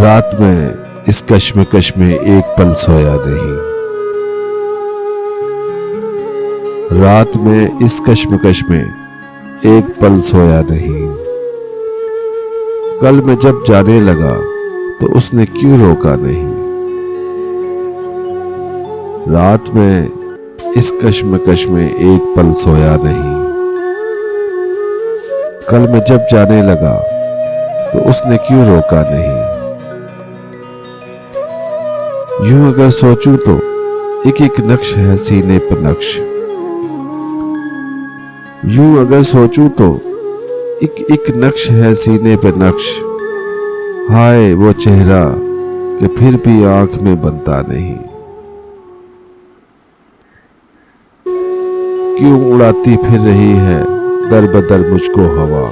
رات میں اس کشمکش میں ایک پل سویا نہیں، رات میں اس کشمکش میں ایک پل سویا نہیں۔ کل میں جب جانے لگا تو اس نے کیوں روکا نہیں، رات میں اس کشمکش میں ایک پل سویا نہیں۔ کل میں جب جانے لگا تو اس نے کیوں روکا نہیں۔ یوں اگر سوچوں تو ایک ایک نقش ہے سینے پر نقش، یوں اگر سوچوں تو ایک ایک نقش ہے سینے پہ نقش۔ ہائے وہ چہرہ کہ پھر بھی آنکھ میں بنتا نہیں، کیوں اڑاتی پھر رہی ہے در بدر مجھ کو ہوا،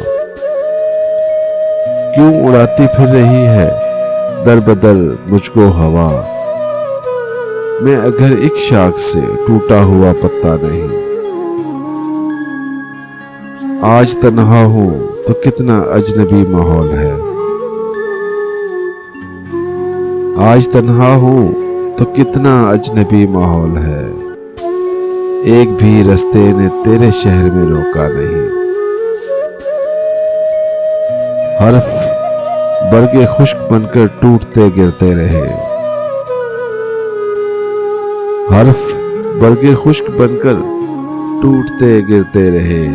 کیوں اڑاتی پھر رہی ہے در بدر مجھ کو ہوا۔ میں اگر ایک شاخ سے ٹوٹا ہوا پتا نہیں، آج تنہا ہوں تو کتنا اجنبی ماحول ہے، آج تنہا ہوں تو کتنا اجنبی ماحول ہے۔ ایک بھی رستے نے تیرے شہر میں روکا نہیں، حرف برگے خشک بن کر ٹوٹتے گرتے رہے، حرف برگے خشک بن کر ٹوٹتے گرتے رہے۔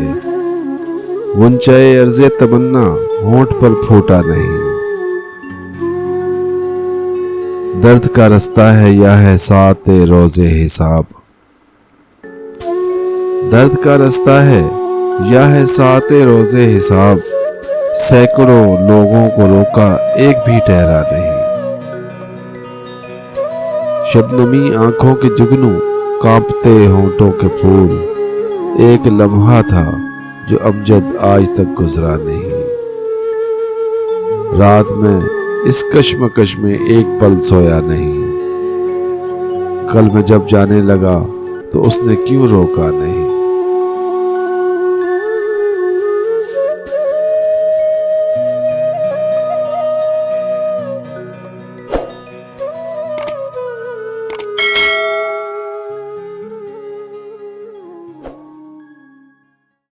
غنچۂ عرض تمنا ہونٹ پر پھوٹا نہیں، درد کا رستہ ہے یا ہے ساتھ روز حساب، درد کا رستہ ہے یا ہے ساتھ روز حساب۔ سینکڑوں لوگوں کو روکا ایک بھی ٹھہرا نہیں، شبنمی آنکھوں کے جگنوں کانپتے ہونٹوں کے پھول۔ ایک لمحہ تھا جو امجد آج تک گزرا نہیں، رات میں اس کشمکش میں ایک پل سویا نہیں۔ کل میں جب جانے لگا تو اس نے کیوں روکا نہیں۔